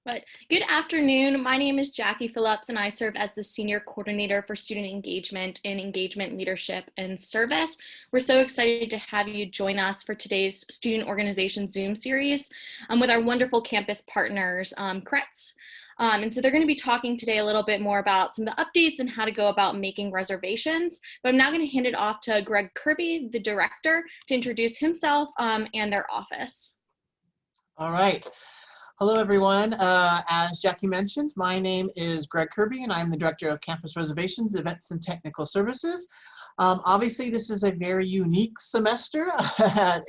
But good afternoon. My name is Jackie Phillips, and I serve as the Senior Coordinator for Student Engagement in Engagement Leadership and Service. We're so excited to have you join us for today's Student Organization Zoom series with our wonderful campus partners, CRETS. And so they're going to be talking today a little bit more about some of the updates and how to go about making reservations. But I'm now going to hand it off to Greg Kirby, the director, to introduce himself and their office. All right. Hello, everyone. As Jackie mentioned, my name is Greg Kirby, and I'm the Director of Campus Reservations, Events, and Technical Services. Obviously, this is a very unique semester,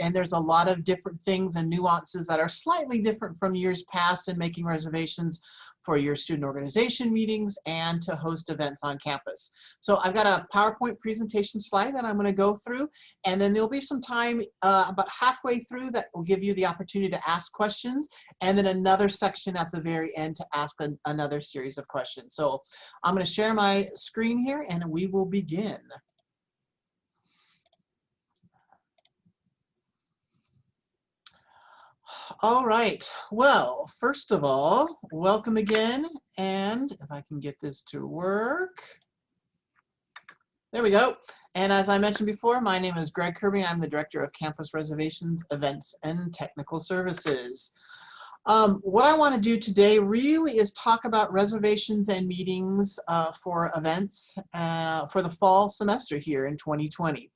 and there's a lot of different things and nuances that are slightly different from years past in making reservations for your student organization meetings and to host events on campus. So I've got a PowerPoint presentation slide that I'm going to go through, and then there'll be some time about halfway through that will give you the opportunity to ask questions, and then another section at the very end to ask another series of questions. So I'm going to share my screen here and we will begin. All right, well, first of all, welcome again, and if I can get this to work. There we go. And as I mentioned before, my name is Greg Kirby, and I'm the Director of Campus Reservations, Events, and Technical Services. What I want to do today really is talk about reservations and meetings for events for the fall semester here in 2020.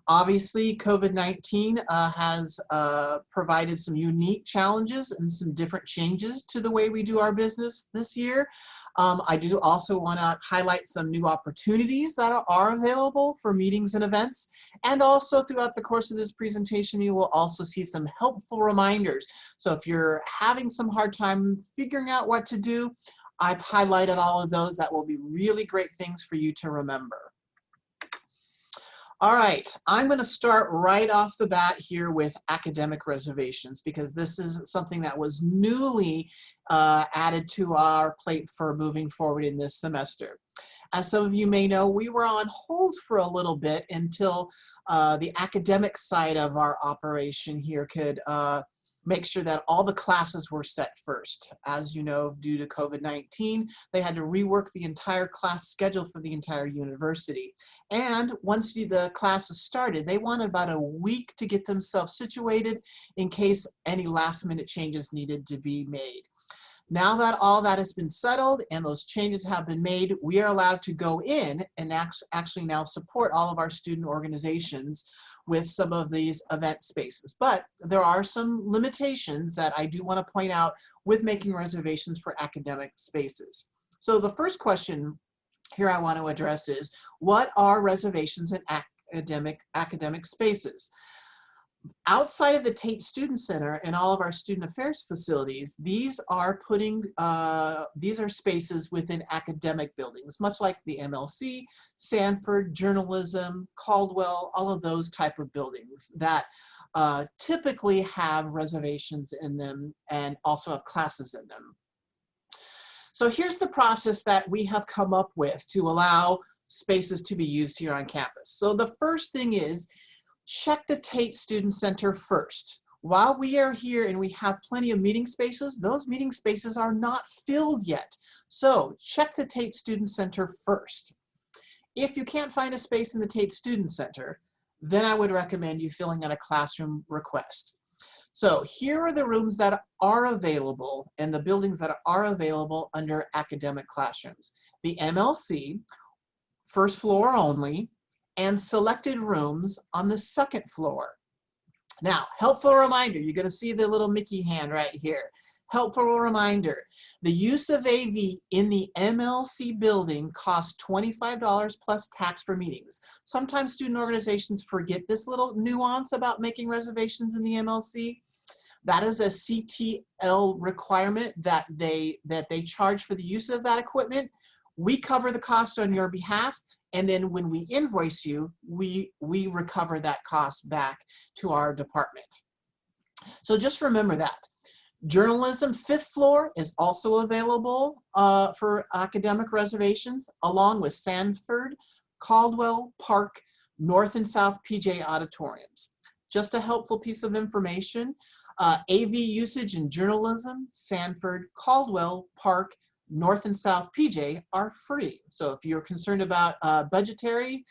Obviously, COVID-19 has provided some unique challenges and some different changes to the way we do our business this year. I do also want to highlight some new opportunities that are available for meetings and events. And also throughout the course of this presentation, you will also see some helpful reminders. So if you're having some hard time figuring out what to do, I've highlighted all of those that will be really great things for you to remember. All right, I'm going to start right off the bat here with academic reservations because this is something that was newly added to our plate for moving forward in this semester. As some of you may know, we were on hold for a little bit until the academic side of our operation here could make sure that all the classes were set first. As you know, due to COVID-19, they had to rework the entire class schedule for the entire university. And once the classes started, they wanted about a week to get themselves situated in case any last minute changes needed to be made. Now that all that has been settled and those changes have been made, we are allowed to go in and actually now support all of our student organizations with some of these event spaces. But there are some limitations that I do want to point out with making reservations for academic spaces. So the first question here I want to address is, what are reservations in academic spaces? Outside of the Tate Student Center and all of our student affairs facilities, these are spaces within academic buildings, much like the MLC, Sanford, journalism, Caldwell, all of those type of buildings that typically have reservations in them and also have classes in them. So here's the process that we have come up with to allow spaces to be used here on campus. So the first thing is, check the Tate Student Center first. While we are here and we have plenty of meeting spaces, those meeting spaces are not filled yet. So check the Tate Student Center first. If you can't find a space in the Tate Student Center, then I would recommend you filling out a classroom request. So here are the rooms that are available and the buildings that are available under academic classrooms. The MLC, first floor only, and selected rooms on the second floor. Now, helpful reminder, you're going to see the little Mickey hand right here. Helpful reminder, the use of AV in the MLC building costs $25 plus tax for meetings. Sometimes student organizations forget this little nuance about making reservations in the MLC. That is a CTL requirement that they charge for the use of that equipment. We cover the cost on your behalf, and then when we invoice you, we recover that cost back to our department. So just remember that. Journalism, 5th floor, is also available for academic reservations, along with Sanford, Caldwell, Park, North and South PJ auditoriums. Just a helpful piece of information. AV usage and journalism, Sanford, Caldwell, Park, North and South PJ are free. So if you're concerned about budgetary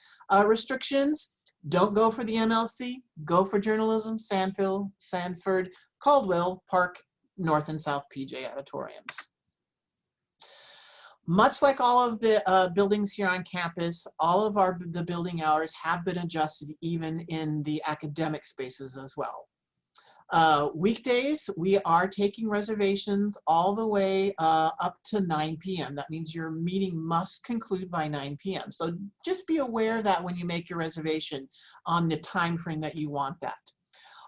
restrictions, don't go for the MLC, go for journalism, Sanford, Caldwell, Park, North and South PJ auditoriums. Much like all of the buildings here on campus, all of the building hours have been adjusted even in the academic spaces as well. Weekdays, we are taking reservations all the way up to 9 p.m. That means your meeting must conclude by 9 p.m. So just be aware that when you make your reservation on the time frame that you want that.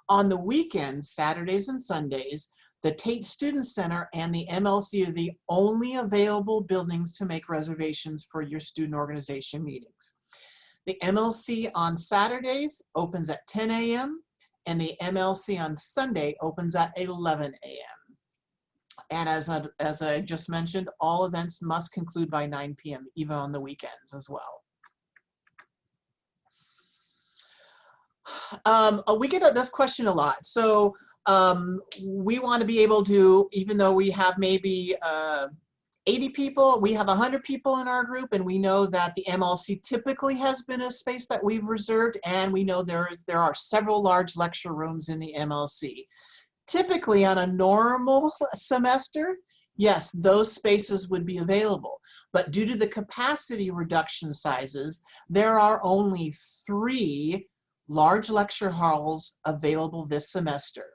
On the weekends, Saturdays and Sundays, the Tate Student Center and the MLC are the only available buildings to make reservations for your student organization meetings. The MLC on Saturdays opens at 10 a.m. and the MLC on Sunday opens at 11 a.m. And as I just mentioned, all events must conclude by 9 p.m. even on the weekends as well. We get this question a lot. So we want to be able to, even though we have maybe 80 people, we have 100 people in our group, and we know that the MLC typically has been a space that we've reserved, and we know there are several large lecture rooms in the MLC. Typically on a normal semester, yes, those spaces would be available, but due to the capacity reduction sizes, there are only 3 large lecture halls available this semester.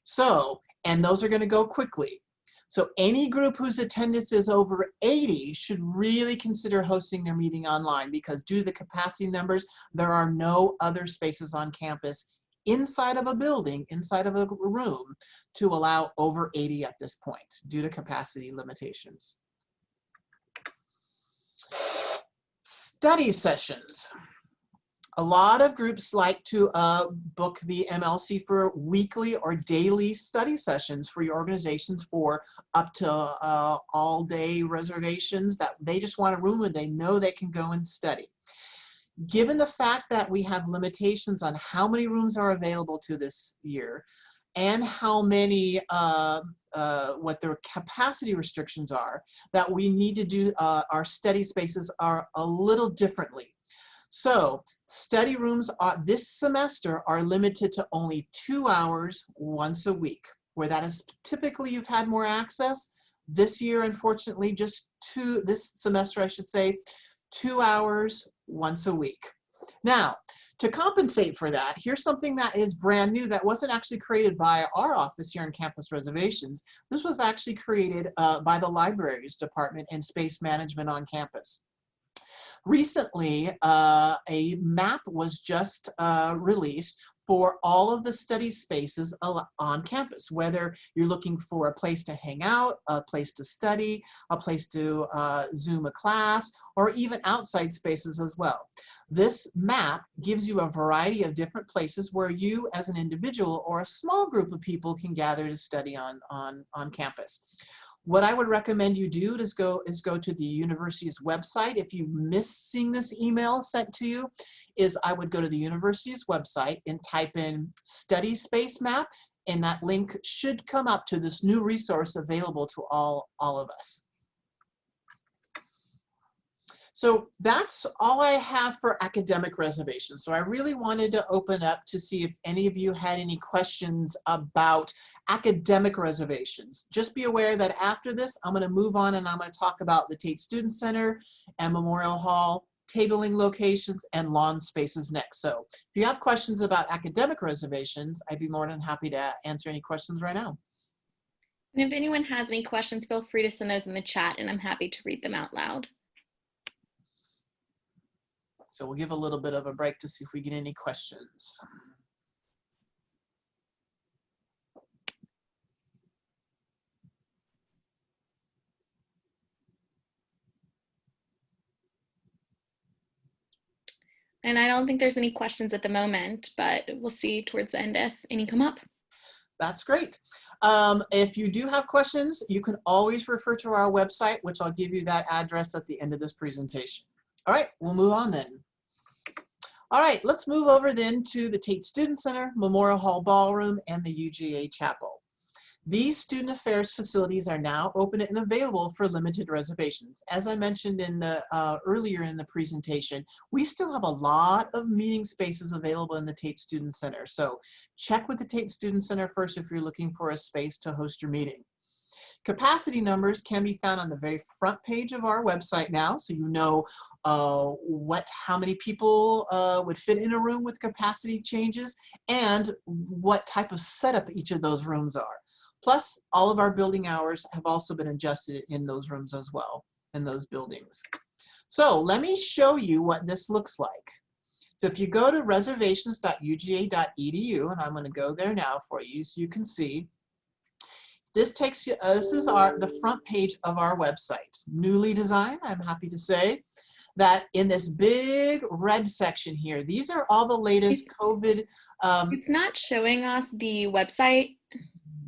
So, and those are going to go quickly. So any group whose attendance is over 80 should really consider hosting their meeting online, because due to the capacity numbers, there are no other spaces on campus inside of a building, inside of a room, to allow over 80 at this point due to capacity limitations. Study sessions. A lot of groups like to book the MLC for weekly or daily study sessions for your organizations for up to all-day reservations that they just want a room where they know they can go and study. Given the fact that we have limitations on how many rooms are available to this year and how many, what their capacity restrictions are, that we need to do our study spaces are a little differently. So study rooms this semester are limited to only 2 hours once a week, where that is typically you've had more access. This year, unfortunately, this semester, I should say, 2 hours once a week. Now, to compensate for that, here's something that is brand new that wasn't actually created by our office here in Campus Reservations. This was actually created by the Libraries Department and Space Management on campus. Recently, a map was just released for all of the study spaces on campus, whether you're looking for a place to hang out, a place to study, a place to Zoom a class, or even outside spaces as well. This map gives you a variety of different places where you as an individual or a small group of people can gather to study on campus. What I would recommend you do is go to the university's website. If you're missing this email sent to you, I would go to the university's website and type in study space map, and that link should come up to this new resource available to all of us. So that's all I have for academic reservations. So I really wanted to open up to see if any of you had any questions about academic reservations. Just be aware that after this, I'm going to move on and I'm going to talk about the Tate Student Center and Memorial Hall, tabling locations, and lawn spaces next. So if you have questions about academic reservations, I'd be more than happy to answer any questions right now. And if anyone has any questions, feel free to send those in the chat and I'm happy to read them out loud. So we'll give a little bit of a break to see if we get any questions. And I don't think there's any questions at the moment, but we'll see towards the end if any come up. That's great. If you do have questions, you can always refer to our website, which I'll give you that address at the end of this presentation. All right, we'll move on then. All right, let's move over then to the Tate Student Center, Memorial Hall Ballroom, and the UGA Chapel. These student affairs facilities are now open and available for limited reservations. As I mentioned in the, earlier in the presentation, we still have a lot of meeting spaces available in the Tate Student Center. So check with the Tate Student Center first if you're looking for a space to host your meeting. Capacity numbers can be found on the very front page of our website now, so you know how many people would fit in a room with capacity changes and what type of setup each of those rooms are. Plus, all of our building hours have also been adjusted in those rooms as well, in those buildings. So let me show you what this looks like. So if you go to reservations.uga.edu, and I'm going to go there now for you so you can see, this takes you, this is the front page of our website. Newly designed, I'm happy to say, that in this big red section here, these are all the latest COVID. It's not showing us the website.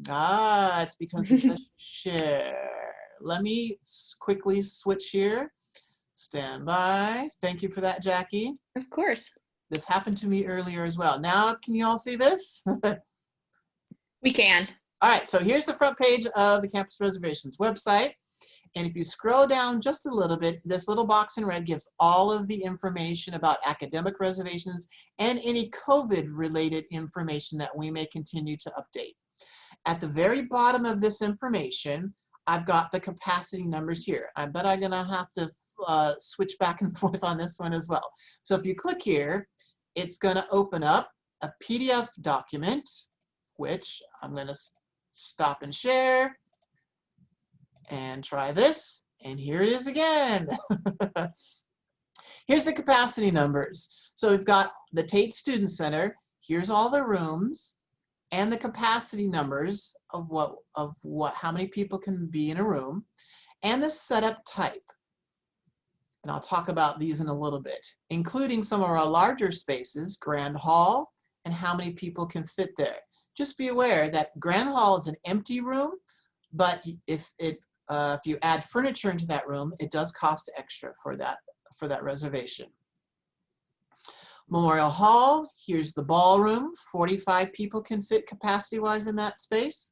It's because of the share. Let me quickly switch here. Stand by. Thank you for that, Jackie. Of course. This happened to me earlier as well. Now, can you all see this? We can. All right, so here's the front page of the Campus Reservations website. And if you scroll down just a little bit, this little box in red gives all of the information about academic reservations and any COVID-related information that we may continue to update. At the very bottom of this information, I've got the capacity numbers here. I bet I'm gonna have to switch back and forth on this one as well. So if you click here, it's gonna open up a PDF document, which I'm gonna stop and share and try this, and here it is again. Here's the capacity numbers. So we've got the Tate Student Center, here's all the rooms, and the capacity numbers of how many people can be in a room, and the setup type. And I'll talk about these in a little bit, including some of our larger spaces, Grand Hall, and how many people can fit there. Just be aware that Grand Hall is an empty room, but if you add furniture into that room, it does cost extra for that reservation. Memorial Hall, here's the ballroom. 45 people can fit capacity-wise in that space.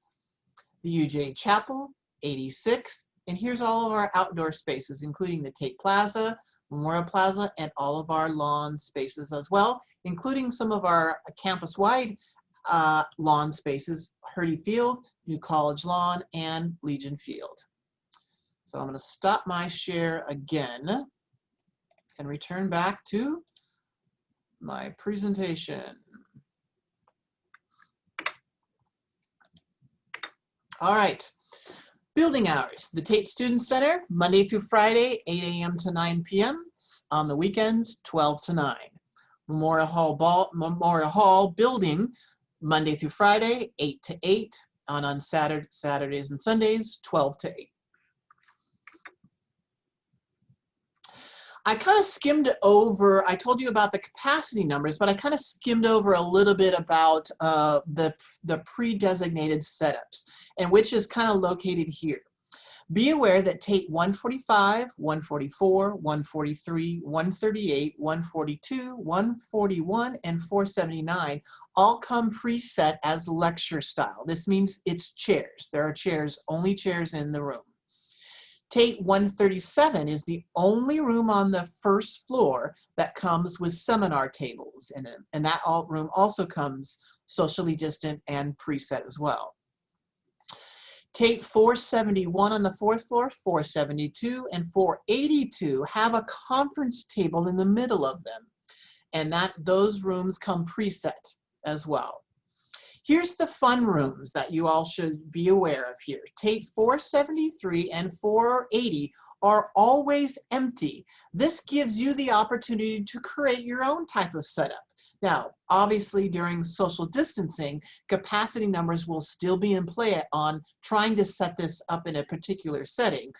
The UJ Chapel, 86. And here's all of our outdoor spaces, including the Tate Plaza, Memorial Plaza, and all of our lawn spaces as well, including some of our campus-wide lawn spaces, Hurdy Field, New College Lawn, and Legion Field. So I'm going to stop my share again and return back to my presentation. All right, building hours. The Tate Student Center, Monday through Friday, 8 a.m. to 9 p.m. On the weekends, 12 to 9. Memorial Hall building, Monday through Friday, 8 to 8. On Saturdays and Sundays, 12 to 8. I kind of skimmed over, I told you about the capacity numbers, but I kind of skimmed over a little bit about the pre-designated setups, and which is kind of located here. Be aware that Tate 145, 144, 143, 138, 142, 141, and 479 all come preset as lecture style. This means it's chairs. There are chairs, only chairs in the room. Tate 137 is the only room on the first floor that comes with seminar tables in it, and that room also comes socially distant and preset as well. Tate 471 on the fourth floor, 472 and 482 have a conference table in the middle of them, and those rooms come preset as well. Here's the fun rooms that you all should be aware of here. Tate 473 and 480 are always empty. This gives you the opportunity to create your own type of setup. Now, obviously during social distancing, capacity numbers will still be in play on trying to set this up in a particular setting.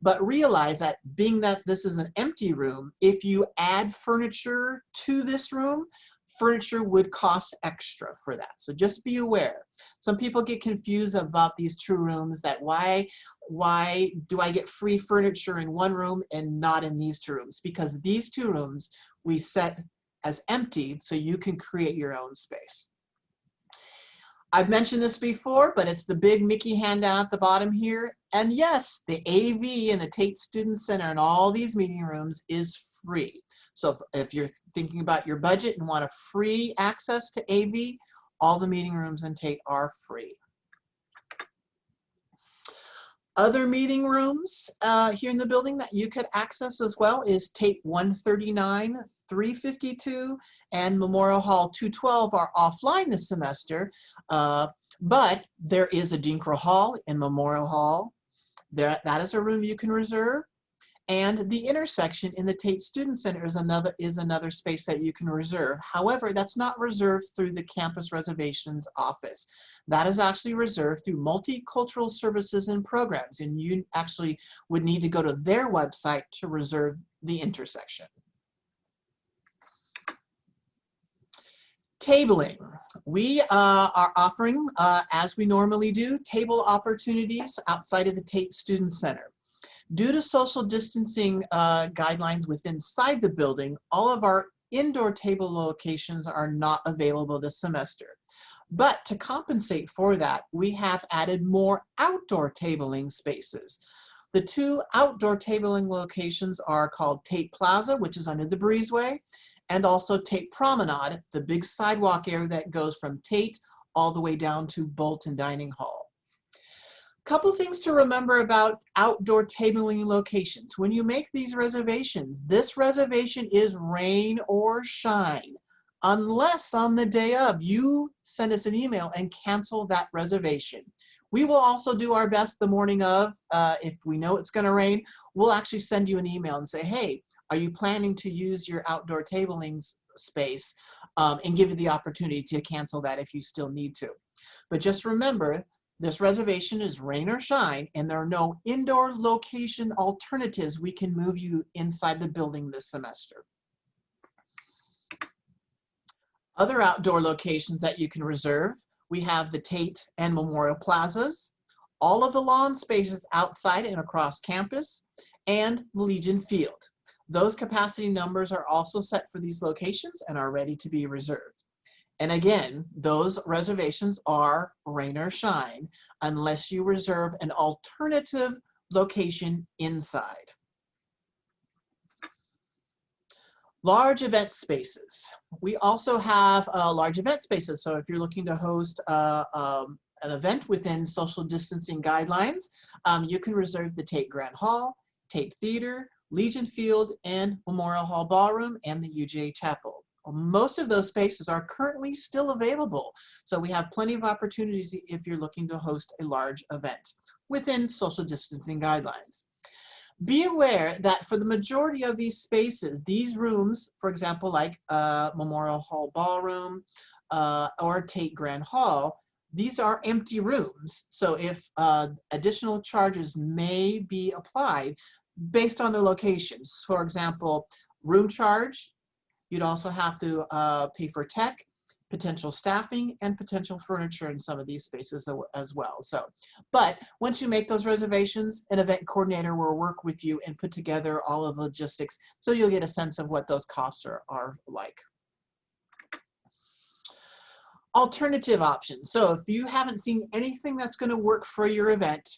But realize that being that this is an empty room, if you add furniture to this room, furniture would cost extra for that. So just be aware. Some people get confused about these two rooms, that why do I get free furniture in one room and not in these two rooms? Because these two rooms, we set as empty so you can create your own space. I've mentioned this before, but it's the big Mickey handout at the bottom here. And yes, the AV and the Tate Student Center and all these meeting rooms is free. So if you're thinking about your budget and want a free access to AV, all the meeting rooms in Tate are free. Other meeting rooms here in the building that you could access as well is Tate 139, 352, and Memorial Hall 212 are offline this semester, but there is a Dinkra Hall in Memorial Hall. That is a room you can reserve. And the intersection in the Tate Student Center is another space that you can reserve. However, that's not reserved through the campus reservations office. That is actually reserved through multicultural services and programs, and you actually would need to go to their website to reserve the intersection. Tabling. We are offering, as we normally do, table opportunities outside of the Tate Student Center. Due to social distancing guidelines within the building, all of our indoor table locations are not available this semester. But to compensate for that, we have added more outdoor tabling spaces. The two outdoor tabling locations are called Tate Plaza, which is under the breezeway, and also Tate Promenade, the big sidewalk area that goes from Tate all the way down to Bolton Dining Hall. Couple things to remember about outdoor tabling locations. When you make these reservations, this reservation is rain or shine, unless on the day of you send us an email and cancel that reservation. We will also do our best the morning of, if we know it's going to rain, we'll actually send you an email and say, hey, are you planning to use your outdoor tabling space, and give you the opportunity to cancel that if you still need to. But just remember, this reservation is rain or shine, and there are no indoor location alternatives we can move you inside the building this semester. Other outdoor locations that you can reserve, we have the Tate and Memorial Plazas, all of the lawn spaces outside and across campus, and Legion Field. Those capacity numbers are also set for these locations and are ready to be reserved. And again, those reservations are rain or shine unless you reserve an alternative location inside. Large event spaces. We also have large event spaces. So if you're looking to host an event within social distancing guidelines, you can reserve the Tate Grand Hall, Tate Theater, Legion Field, and Memorial Hall Ballroom, and the UJ Chapel. Most of those spaces are currently still available, so we have plenty of opportunities if you're looking to host a large event within social distancing guidelines. Be aware that for the majority of these spaces, these rooms, for example, like Memorial Hall Ballroom or Tate Grand Hall, these are empty rooms. So if additional charges may be applied based on the locations, for example, room charge, you'd also have to pay for tech, potential staffing, and potential furniture in some of these spaces as well. So, but once you make those reservations, an event coordinator will work with you and put together all of the logistics so you'll get a sense of what those costs are like. Alternative options. So if you haven't seen anything that's going to work for your event,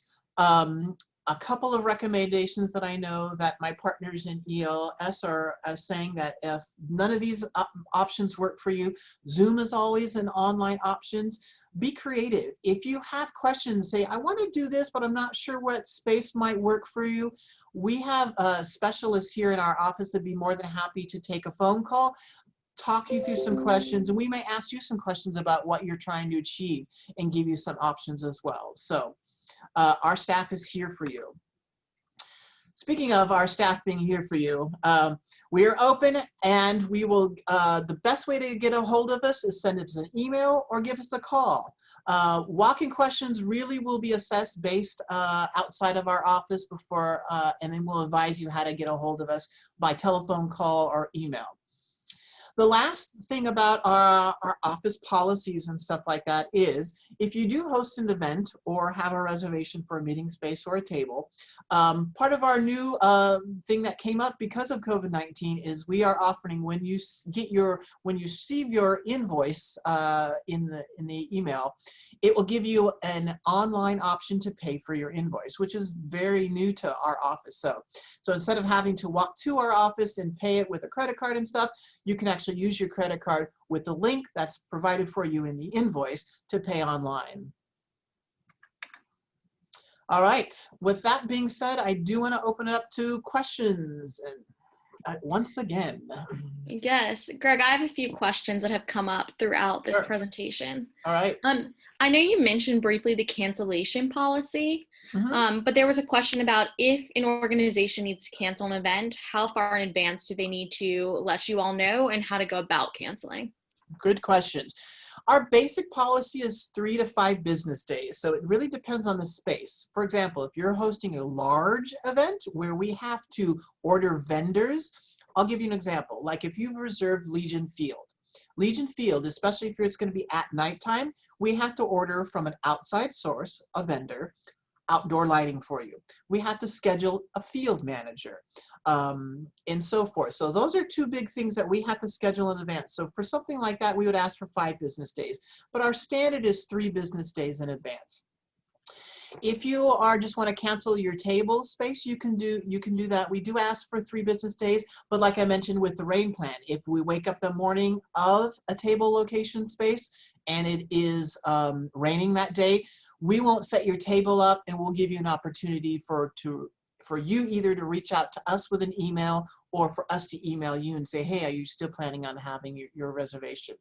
a couple of recommendations that I know that my partners in ELS are saying that if none of these options work for you, Zoom is always an online options. Be creative. If you have questions, say, I want to do this, but I'm not sure what space might work for you. We have specialists here in our office that'd be more than happy to take a phone call, talk you through some questions, and we may ask you some questions about what you're trying to achieve and give you some options as well. So our staff is here for you. Speaking of our staff being here for you, we are open, and we will, the best way to get a hold of us is send us an email or give us a call. Walk-in questions really will be assessed based outside of our office before, and then we'll advise you how to get a hold of us by telephone call or email. The last thing about our office policies and stuff like that is, if you do host an event or have a reservation for a meeting space or a table, part of our new thing that came up because of COVID-19 is we are offering, when you receive your invoice in the email, it will give you an online option to pay for your invoice, which is very new to our office. So instead of having to walk to our office and pay it with a credit card and stuff, you can actually use your credit card with the link that's provided for you in the invoice to pay online. All right, with that being said, I do want to open it up to questions. And once again. Yes, Greg, I have a few questions that have come up throughout this Sure. presentation. All right. I know you mentioned briefly the cancellation policy, but there was a question about if an organization needs to cancel an event, how far in advance do they need to let you all know and how to go about canceling? Good questions. Our basic policy is 3 to 5 business days, so it really depends on the space. For example, if you're hosting a large event where we have to order vendors, I'll give you an example. Like if you've reserved Legion Field. Legion Field, especially if it's going to be at nighttime, we have to order from an outside source, a vendor, outdoor lighting for you. We have to schedule a field manager, and so forth. So those are 2 big things that we have to schedule in advance. So for something like that, we would ask for 5 business days, but our standard is 3 business days in advance. If you just want to cancel your table space, you can do that. We do ask for 3 business days, but like I mentioned with the rain plan, if we wake up the morning of a table location space and it is raining that day, we won't set your table up, and we'll give you an opportunity for you either to reach out to us with an email or for us to email you and say, hey, are you still planning on having your reservation?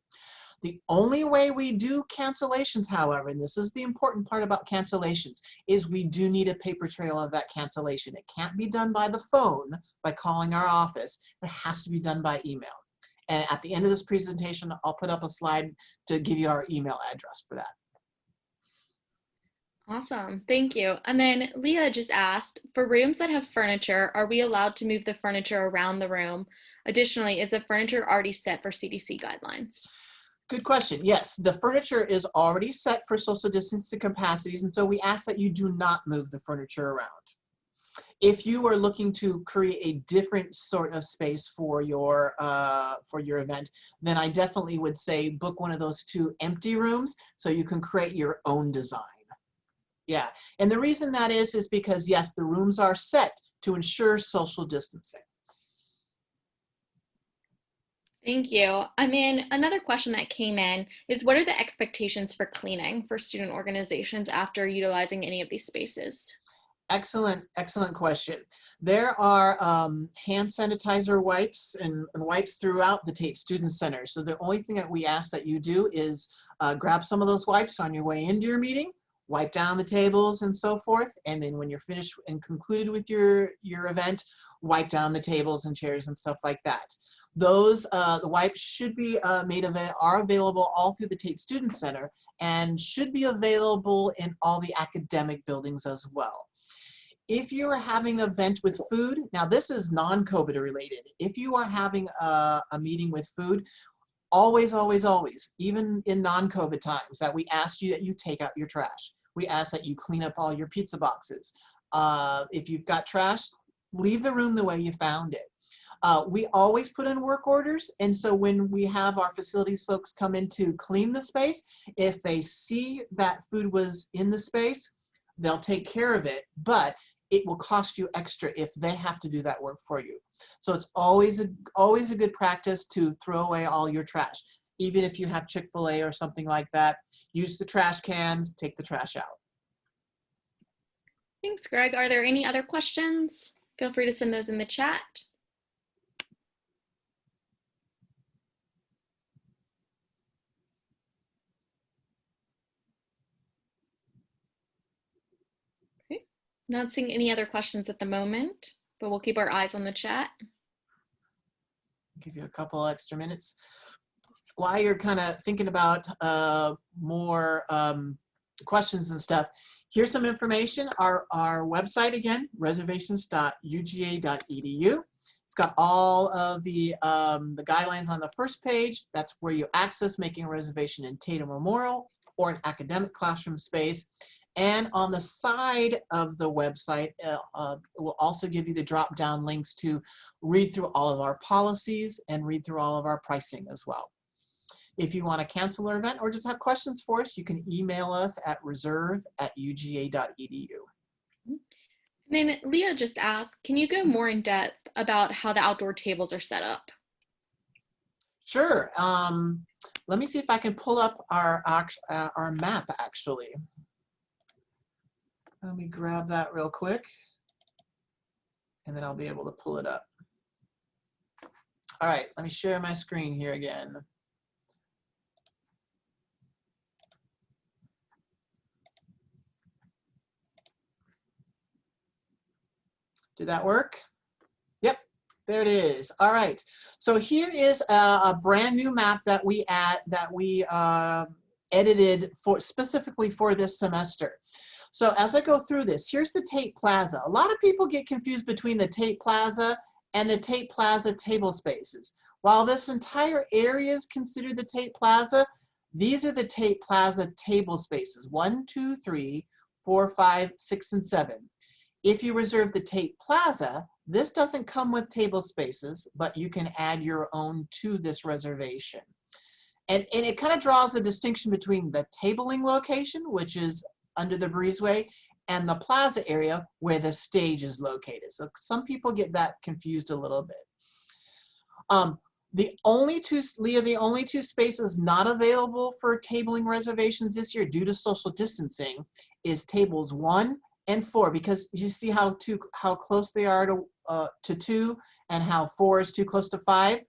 The only way we do cancellations, however, and this is the important part about cancellations, is we do need a paper trail of that cancellation. It can't be done by the phone, by calling our office. It has to be done by email. And at the end of this presentation, I'll put up a slide to give you our email address for that. Awesome, thank you. And then Leah just asked, for rooms that have furniture, are we allowed to move the furniture around the room? Additionally, is the furniture already set for CDC guidelines? Good question. Yes, the furniture is already set for social distancing capacities, and so we ask that you do not move the furniture around. If you are looking to create a different sort of space for your event, then I definitely would say book one of those 2 empty rooms so you can create your own design. Yeah, and the reason that is because, yes, the rooms are set to ensure social distancing. Thank you. And then another question that came in is, what are the expectations for cleaning for student organizations after utilizing any of these spaces? Excellent question. There are hand sanitizer wipes and wipes throughout the Tate Student Center. So the only thing that we ask that you do is grab some of those wipes on your way into your meeting, wipe down the tables and so forth, and then when you're finished and concluded with your event, wipe down the tables and chairs and stuff like that. Those the wipes should be are available all through the Tate Student Center and should be available in all the academic buildings as well. If you are having an event with food, now this is non-COVID related. If you are having a meeting with food, always, even in non-COVID times, that we ask you that you take out your trash. We ask that you clean up all your pizza boxes. If you've got trash, leave the room the way you found it. We always put in work orders, and so when we have our facilities folks come in to clean the space, if they see that food was in the space, they'll take care of it, but it will cost you extra if they have to do that work for you. So it's always a good practice to throw away all your trash. Even if you have Chick-fil-A or something like that, use the trash cans, take the trash out. Thanks, Greg. Are there any other questions? Feel free to send those in the chat. Okay, not seeing any other questions at the moment, but we'll keep our eyes on the chat. Give you a couple extra minutes. While you're kind of thinking about more questions and stuff, here's some information. Our website again, reservations.uga.edu. It's got all of the guidelines on the first page. That's where you access making a reservation in Tate Memorial or an academic classroom space. And on the side of the website, it will also give you the drop-down links to read through all of our policies and read through all of our pricing as well. If you want to cancel our event or just have questions for us, you can email us at reserve@uga.edu. And then Leah just asked, can you go more in depth about how the outdoor tables are set up? Sure. Let me see if I can pull up our map actually. Let me grab that real quick, and then I'll be able to pull it up. All right, let me share my screen here again. Did that work? Yep, there it is. All right, so here is a brand new map that we edited specifically for this semester. So as I go through this, here's the Tate Plaza. A lot of people get confused between the Tate Plaza and the Tate Plaza table spaces. While this entire area is considered the Tate Plaza, these are the Tate Plaza table spaces, 1, 2, 3, 4, 5, 6, and 7. If you reserve the Tate Plaza, this doesn't come with table spaces, but you can add your own to this reservation. And it kind of draws a distinction between the tabling location, which is under the breezeway, and the plaza area where the stage is located. So some people get that confused a little bit. The only two spaces not available for tabling reservations this year due to social distancing is tables 1 and 4, because you see how close they are to 2 and how 4 is too close to 5.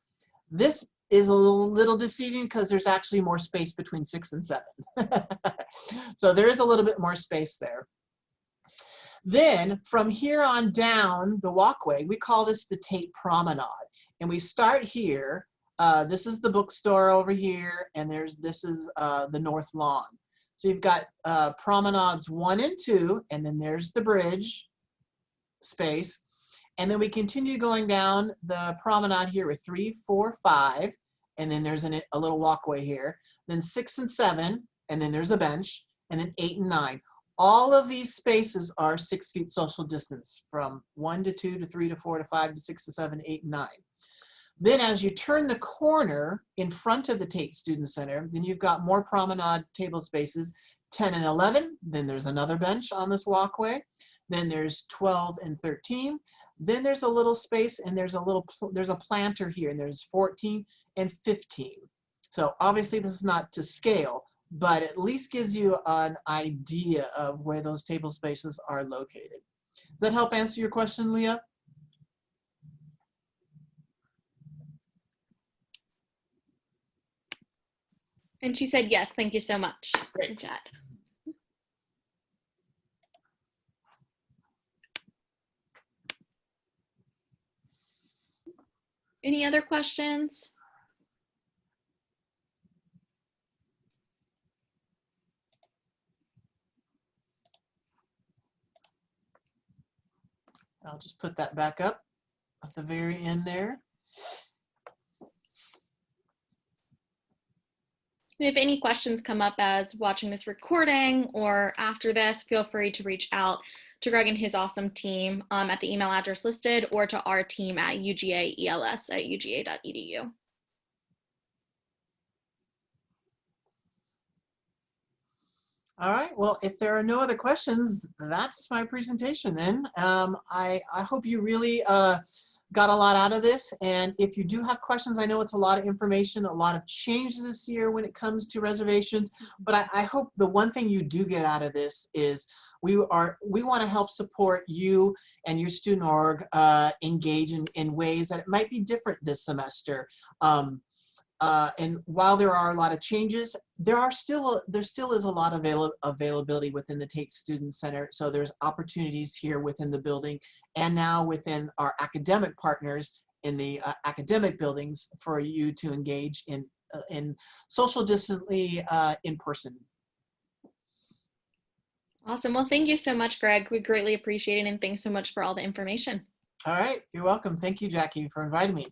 This is a little deceiving because there's actually more space between 6 and 7. So there is a little bit more space there. Then from here on down the walkway, we call this the Tate Promenade. And we start here. This is the bookstore over here, and this is the North Lawn. So you've got promenades 1 and 2, and then there's the bridge space. And then we continue going down the promenade here with 3, 4, 5, and then there's a little walkway here. Then 6 and 7, and then there's a bench, and then 8 and 9. All of these spaces are 6 feet social distance, from 1 to 2 to 3 to 4 to 5 to 6 to 7, 8, and 9. Then as you turn the corner in front of the Tate Student Center, then you've got more promenade table spaces, 10 and 11. Then there's another bench on this walkway. Then there's 12 and 13. Then there's a little space, and there's a planter here, and there's 14 and 15. So obviously this is not to scale, but at least gives you an idea of where those table spaces are located. Does that help answer your question, Leah? And she said, yes, thank you so much. Great. Chat. Any other questions? I'll just put that back up at the very end there. And if any questions come up as watching this recording or after this, feel free to reach out to Greg and his awesome team at the email address listed, or to our team at ugaels@uga.edu. All right, well, if there are no other questions, that's my presentation then. I hope you really got a lot out of this. And if you do have questions, I know it's a lot of information, a lot of changes this year when it comes to reservations, but I hope the one thing you do get out of this is we want to help support you and your student org engage in ways that it might be different this semester. And while there are a lot of changes, there still is a lot of availability within the Tate Student Center. So there's opportunities here within the building and now within our academic partners in the academic buildings for you to engage in social distantly in person. Awesome. Well, thank you so much, Greg. We greatly appreciate it, and thanks so much for all the information. All right, you're welcome. Thank you, Jackie, for inviting me.